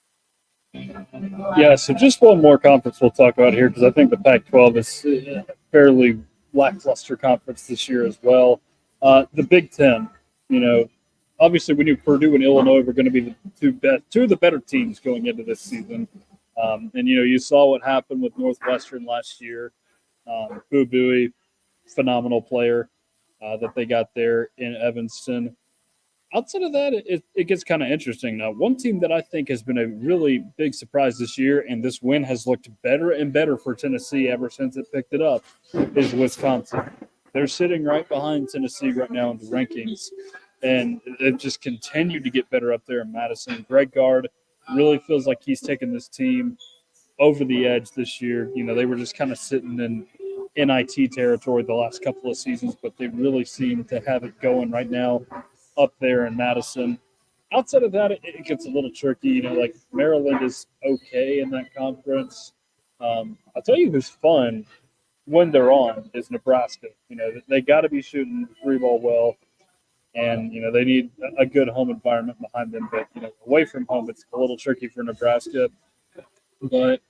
Yeah, so just one more conference we'll talk about here because I think the Pac-12 is a fairly lackluster conference this year as well. The Big Ten, obviously we knew Purdue and Illinois were going to be the two of the better teams going into this season. And, you saw what happened with Northwestern last year. Boo Buie, phenomenal player that they got there in Evanston. Outside of that, it gets kind of interesting. Now, one team that I think has been a really big surprise this year, and this win has looked better and better for Tennessee ever since it picked it up, is Wisconsin. They're sitting right behind Tennessee right now in the rankings, and they've just continued to get better up there in Madison. Greg Gard really feels like he's taken this team over the edge this year. They were just kind of sitting in NIT territory the last couple of seasons, but they really seem to have it going right now up there in Madison. Outside of that, it gets a little tricky. Like Maryland is okay in that conference. I'll tell you who's fun when they're on is Nebraska. They got to be shooting the 3-ball well, and they need a good home environment behind them. But away from home, it's a little tricky for Nebraska. But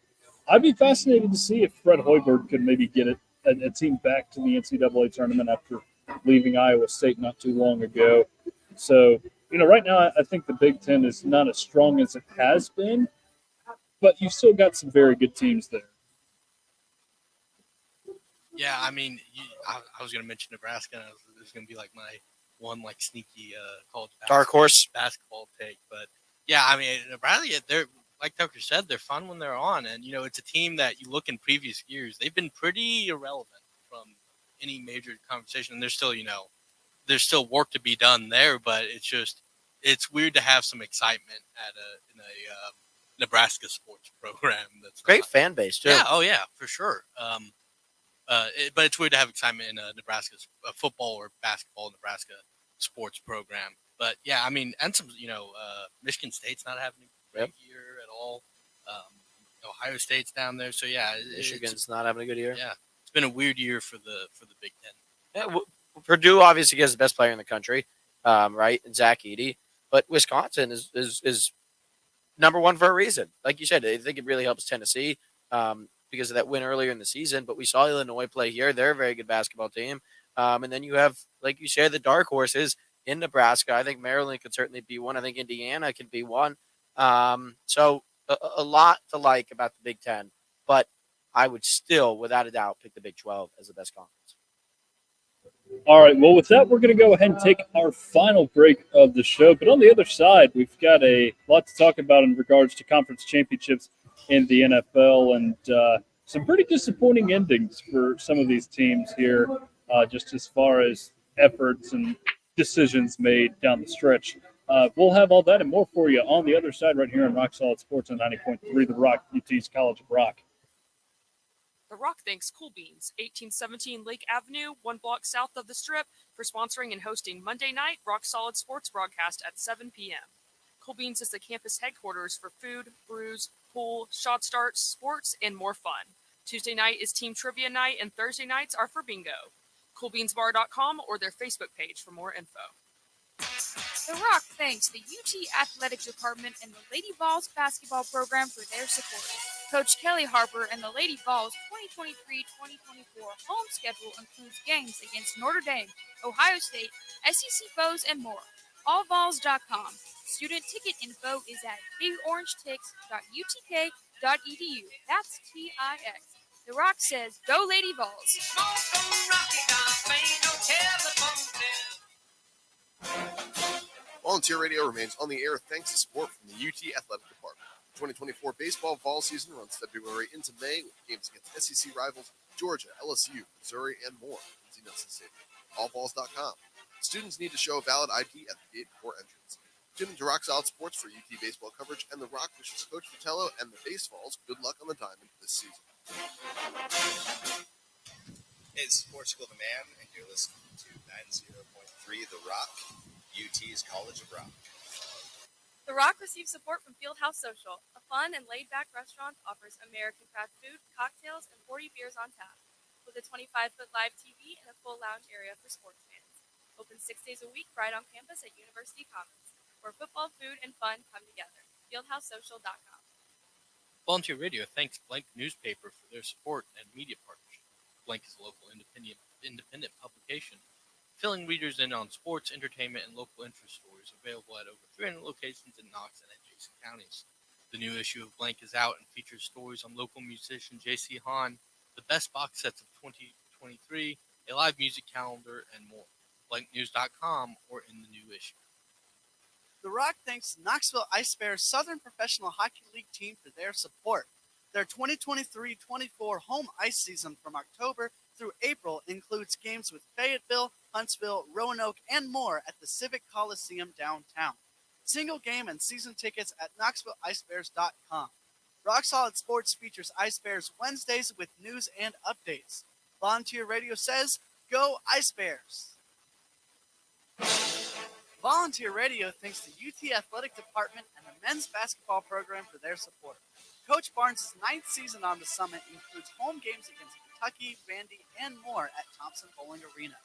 I'd be fascinated to see if Fred Hoiberg could maybe get a team back to the NCAA tournament after leaving Iowa State not too long ago. So, right now I think the Big Ten is not as strong as it has been, but you've still got some very good teams there.
Yeah, I mean, I was going to mention Nebraska, and it was going to be like my one sneaky college
dark horse
basketball take. But yeah, I mean, Nebraska, they're like Tucker said, they're fun when they're on, and it's a team that you look in previous years, they've been pretty irrelevant from any major conversation. And there's still work to be done there, but it's weird to have some excitement in a Nebraska sports program. That's
great fan base too.
Yeah, yeah, for sure. But it's weird to have excitement in a Nebraska football or basketball Nebraska sports program. But yeah, I mean, and some Michigan State's not having a great year at all. Ohio State's down there, so yeah,
Michigan's not having a good year.
Yeah, it's been a weird year for the Big Ten.
Yeah, Purdue obviously gets the best player in the country, right? And Zach Edey. But Wisconsin is number one for a reason. Like you said, I think it really helps Tennessee because of that win earlier in the season. But we saw Illinois play here. They're a very good basketball team. And then you have, like you said, the dark horses in Nebraska. I think Maryland could certainly be one. I think Indiana can be one. So a lot to like about the Big Ten, but I would still, without a doubt, pick the Big 12 as the best conference.
All right, well, with that, we're going to go ahead and take our final break of the show. But on the other side, we've got a lot to talk about in regards to conference championships in the NFL and some pretty disappointing endings for some of these teams here, just as far as efforts and decisions made down the stretch. We'll have all that and more for you on the other side right here on Rock Solid Sports on 90.3 The Rock, UT's College of Rock.
The Rock thanks Cool Beans, 1817 Lake Avenue, 1 block south of the Strip, for sponsoring and hosting Monday night Rock Solid Sports broadcast at 7 p.m. Cool Beans is the campus headquarters for food, brews, pool, shot starts, sports, and more fun. Tuesday night is team trivia night, and Thursday nights are for bingo. CoolBeansBar.com or their Facebook page for more info.
The Rock thanks the UT Athletic Department and the Lady Vols basketball program for their support. Coach Kelly Harper and the Lady Vols 2023-2024 home schedule includes games against Notre Dame, Ohio State, SEC foes, and more. AllVols.com. Student ticket info is at bigorangetics.utk.edu. That's TIX. The Rock says, "Go Lady Vols."
Volunteer Radio remains on the air thanks to support from the UT Athletic Department. 2024 baseball fall season runs February into May with games against SEC rivals Georgia, LSU, Missouri, and more. Nelson Stadium. AllVols.com. Students need to show a valid ID at the gate before entrance. Tune into Rock Solid Sports for UT baseball coverage, and the Rock wishes Coach Vitello and the Base Vols good luck on the diamond this season.
Hey, this is Portugal the Man, and you're listening to 90.3 The Rock, UT's College of Rock.
The Rock receives support from Fieldhouse Social. A fun and laid-back restaurant offers American craft food, cocktails, and 40 beers on tap. With a 25-foot live TV and a full lounge area for sports fans. Open 6 days a week right on campus at University Commons, where football, food, and fun come together. FieldhouseSocial.com.
Volunteer Radio thanks Blank Newspaper for their support and media partnership. Blank is a local independent publication, filling readers in on sports, entertainment, and local interest stories, available at over 300 locations in Knox and adjacent counties. The new issue of Blank is out and features stories on local musician J.C. Hahn, the best box sets of 2023, a live music calendar, and more. BlankNews.com or in the new issue.
The Rock thanks Knoxville Ice Bears Southern Professional Hockey League team for their support. Their 2023-24 home ice season from October through April includes games with Fayetteville, Huntsville, Roanoke, and more at the Civic Coliseum downtown. Single game and season tickets at KnoxvilleIceBears.com. Rock Solid Sports features Ice Bears Wednesdays with news and updates. Volunteer Radio says, "Go Ice Bears!" Volunteer Radio thanks the UT Athletic Department and the men's basketball program for their support. Coach Barnes' 9th season on the Summit includes home games against Kentucky, Vandy, and more at Thompson Bowling Arena.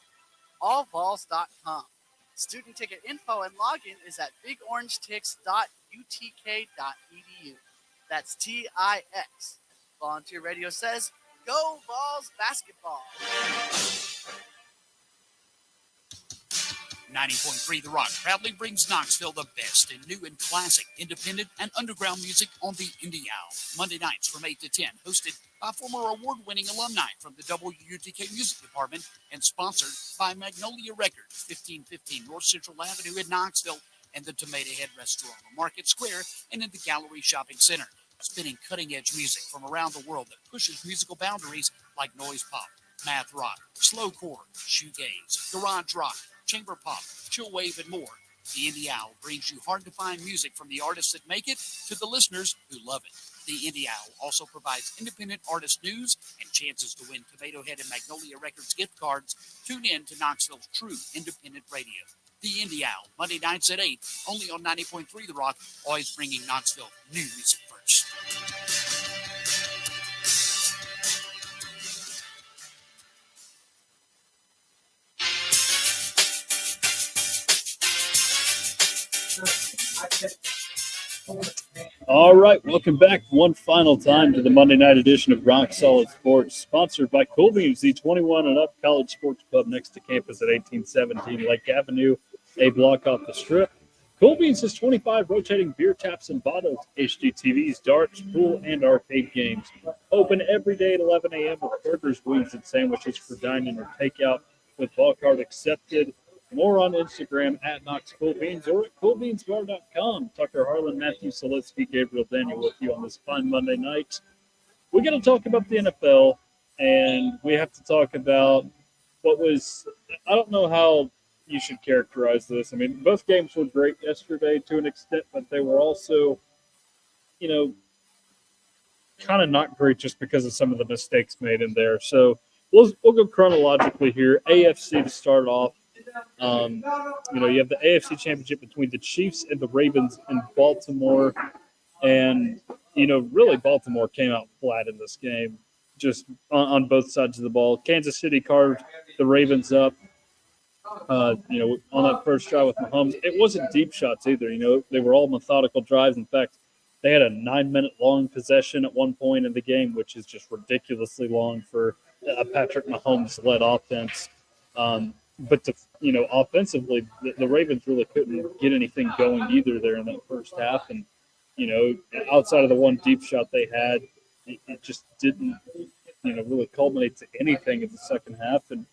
AllVols.com. Student ticket info and login is at bigorangetics.utk.edu. That's TIX. Volunteer Radio says, "Go Vols basketball!"
90.3 The Rock proudly brings Knoxville the best in new and classic, independent, and underground music on the Indie Hour. Monday nights from 8 to 10, hosted by former award-winning alumni from the WUTK Music Department and sponsored by Magnolia Records, 1515 North Central Avenue in Knoxville, and the Tomato Head Restaurant on Market Square and in the Gallery Shopping Center. Spinning cutting-edge music from around the world that pushes musical boundaries like noise pop, math rock, slowcore, shoegaze, garage rock, chamber pop, chillwave, and more. The Indie Owl brings you hard-to-find music from the artists that make it to the listeners who love it. The Indie Owl also provides independent artist news and chances to win Tomato Head and Magnolia Records gift cards. Tune in to Knoxville's true independent radio. The Indie Owl, Monday nights at 8, only on 90.3 The Rock, always bringing Knoxville new music first.
All right, welcome back one final time to the Monday night edition of Rock Solid Sports, sponsored by Cool Beans, the 21 and up college sports pub next to campus at 1817 Lake Avenue, a block off the Strip. Cool Beans has 25 rotating beer taps and bottles, HDTVs, darts, pool, and arcade games. Open every day at 11 a.m. with burgers, wings, and sandwiches for dining or takeout with ball card accepted. More on Instagram at Knox Cool Beans or at coolbeansbar.com. Tucker Harlan, Matthew Selitsky, Gabriel Daniel with you on this fine Monday night. We're going to talk about the NFL, and we have to talk about what was, I don't know how you should characterize this. I mean, both games were great yesterday to an extent, but they were also, you know, kind of not great just because of some of the mistakes made in there. So we'll go chronologically here. AFC to start off. You have the AFC Championship between the Chiefs and the Ravens in Baltimore. And, really Baltimore came out flat in this game, just on both sides of the ball. Kansas City carved the Ravens up, on that first drive with Mahomes. It wasn't deep shots either. They were all methodical drives. In fact, they had a 9-minute long possession at one point in the game, which is just ridiculously long for a Patrick Mahomes-led offense. But offensively, the Ravens really couldn't get anything going either there in that first half. And, outside of the one deep shot they had, it just didn't, really culminate to anything in the second half. And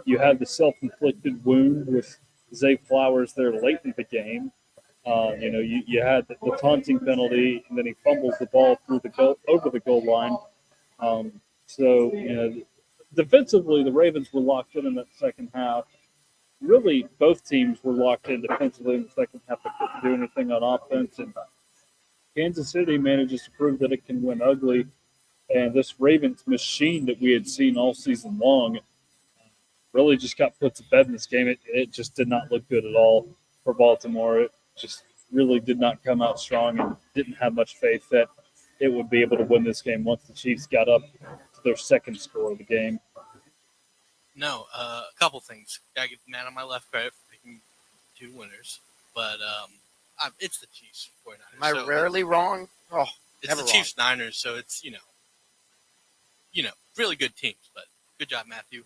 you had the self-inflicted wound with Zay Flowers there late in the game. You had the taunting penalty, and then he fumbles the ball over the goal line. Defensively, the Ravens were locked in that second half. Really, both teams were locked in defensively in the second half. They couldn't do anything on offense, and Kansas City manages to prove that it can win ugly. And this Ravens machine that we had seen all season long really just got put to bed in this game. It just did not look good at all for Baltimore. It just really did not come out strong and didn't have much faith that it would be able to win this game once the Chiefs got up to their second score of the game.
No, a couple things. Gotta give the man on my left credit for picking two winners, but it's the Chiefs 49ers.
Am I rarely wrong? Oh,
it's the Chiefs Niners, so it's really good teams. But good job, Matthew.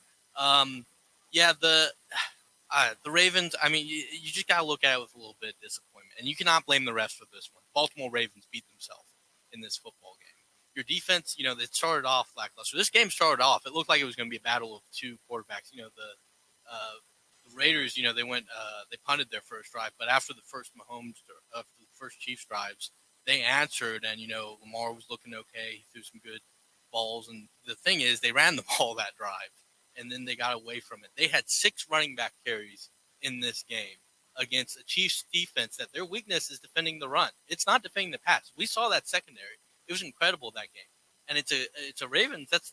The Ravens. I mean, you just gotta look at it with a little bit of disappointment, and you cannot blame the refs for this one. Baltimore Ravens beat themselves in this football game. Your defense, it started off lackluster. This game started off. It looked like it was going to be a battle of two quarterbacks. The Raiders, they punted their first drive, but after the first Chiefs drives, they answered, and Lamar was looking okay. He threw some good balls, and the thing is, they ran the ball that drive, and then they got away from it. They had 6 running back carries in this game against a Chiefs defense that their weakness is defending the run. It's not defending the pass. We saw that secondary. It was incredible that game. And it's a Ravens that's,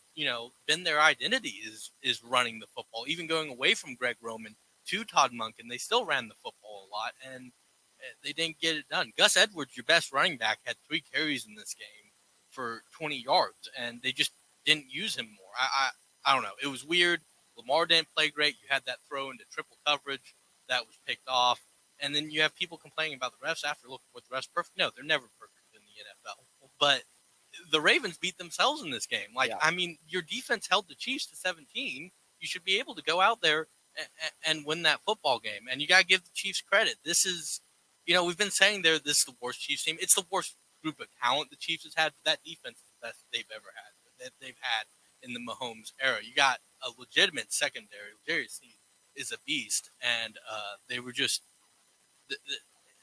been their identity is running the football, even going away from Greg Roman to Todd Monken. They still ran the football a lot, and they didn't get it done. Gus Edwards, your best running back, had 3 carries in this game for 20 yards, and they just didn't use him more. I don't know. It was weird. Lamar didn't play great. You had that throw into triple coverage that was picked off. And then you have people complaining about the refs after looking with the refs perfect. No, they're never perfect in the NFL. But the Ravens beat themselves in this game. I mean, your defense held the Chiefs to 17. You should be able to go out there and win that football game. And you got to give the Chiefs credit. This is, we've been saying this is the worst Chiefs team. It's the worst group of talent the Chiefs has had, but that defense is the best they've ever had, that they've had in the Mahomes era. You got a legitimate secondary. Jerry Sneed is a beast. And they were just,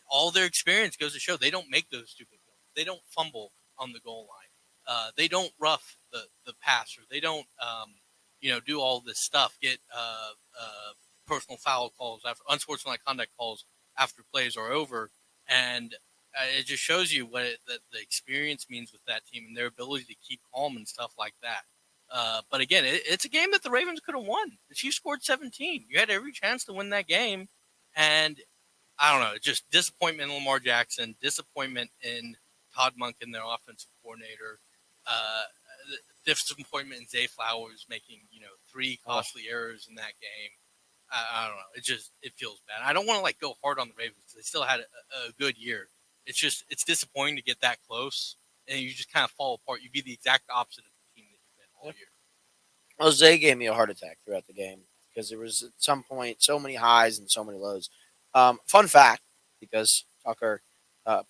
all their experience goes to show they don't make those stupid plays. They don't fumble on the goal line. They don't rough the passer. They don't, do all this stuff. Get personal foul calls, after unsportsmanlike conduct calls after plays are over, and it just shows you what the experience means with that team and their ability to keep calm and stuff like that. But again, it's a game that the Ravens could have won. The Chiefs scored 17. You had every chance to win that game, and I don't know, just disappointment in Lamar Jackson, disappointment in Todd Monken, their offensive coordinator, disappointment in Zay Flowers making, 3 costly errors in that game. I don't know. It feels bad. I don't want to go hard on the Ravens because they still had a good year. It's disappointing to get that close and you just kind of fall apart. You'd be the exact opposite of the team that you've been all year.
Well, Zay gave me a heart attack throughout the game because there was at some point so many highs and so many lows. Fun fact, because Tucker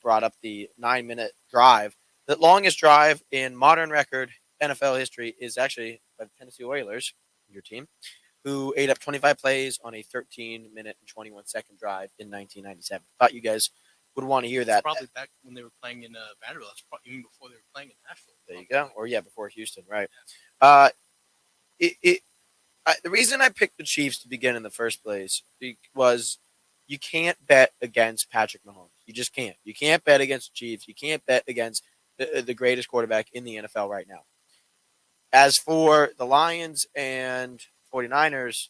brought up the 9-minute drive. The longest drive in modern record NFL history is actually by the Tennessee Oilers, your team, who ate up 25 plays on a 13-minute and 21-second drive in 1997. Thought you guys would want to hear that.
Probably back when they were playing in Vanderbilt. That's probably even before they were playing in Nashville.
There you go. Or, before Houston, right. The reason I picked the Chiefs to begin in the first place was you can't bet against Patrick Mahomes. You just can't. You can't bet against the Chiefs. You can't bet against the greatest quarterback in the NFL right now. As for the Lions and 49ers,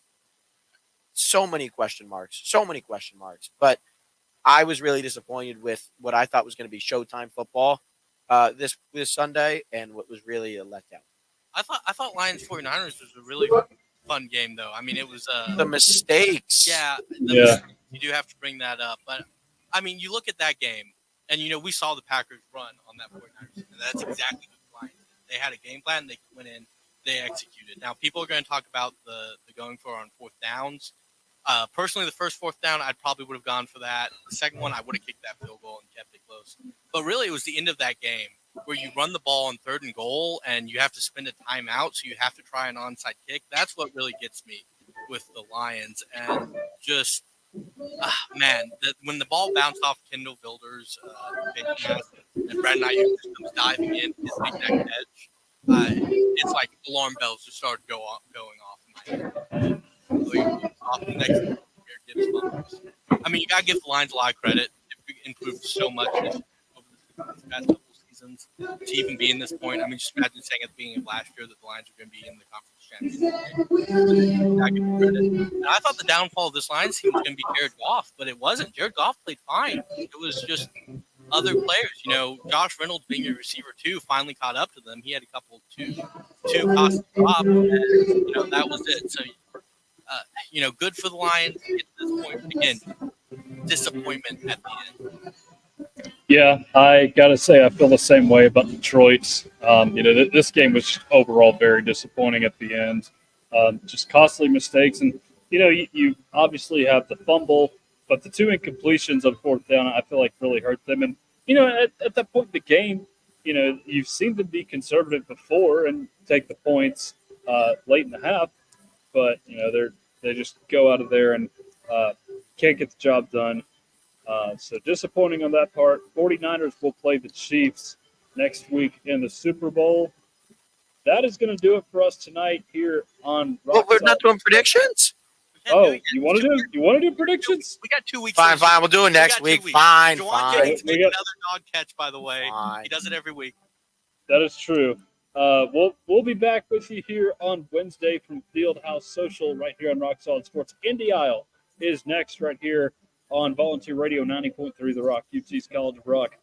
so many question marks. But I was really disappointed with what I thought was going to be Showtime football this Sunday, and what was really a letdown.
I thought Lions 49ers was a really fun game, though. I mean, it was
the mistakes.
Yeah. Mistakes, you do have to bring that up, but I mean, you look at that game, and we saw the Packers run on that 49ers, and that's exactly what the Lions did. They had a game plan. They went in. They executed. Now, people are going to talk about the going for on fourth downs. Personally, the first fourth down, I probably would have gone for that. The second one, I would have kicked that field goal and kept it close. But really, it was the end of that game where you run the ball on 3rd and goal, and you have to spend a timeout, so you have to try an onside kick. That's what really gets me with the Lions. And just, when the ball bounced off Kendall Builder's and Brad Knight just comes diving in, his big neck edge, it's like alarm bells just started going off in my head. I mean, you got to give the Lions a lot of credit. They've improved so much over the past couple of seasons to even be in this point. I mean, just imagine saying at the beginning of last year that the Lions are going to be in the conference championship. I give them credit. And I thought the downfall of this Lions team was going to be Jared Goff, but it wasn't. Jared Goff played fine. It was just other players. Josh Reynolds being a receiver too finally caught up to them. He had a couple two costly drops, and that was it. So. Good for the Lions to get to this point. Again, disappointment at the end.
Yeah, I got to say I feel the same way about Detroit. This game was overall very disappointing at the end. Just costly mistakes. And, you obviously have the fumble, but the 2 incompletions on 4th down, I feel like really hurt them. And, at that point in the game, you've seen them be conservative before and take the points late in the half. But, they just go out of there and can't get the job done. So disappointing on that part. 49ers will play the Chiefs next week in the Super Bowl. That is going to do it for us tonight here on Rock.
We're not doing predictions?
Oh, you want to do predictions?
We got 2 weeks.
Fine. We'll do it next week. Fine.
Jennings made another dog catch, by the way. Fine. He does it every week.
That is true. We'll be back with you here on Wednesday from Fieldhouse Social right here on Rock Solid Sports. Indy Isle is next right here on Volunteer Radio 90.3 The Rock, UT's College of Rock.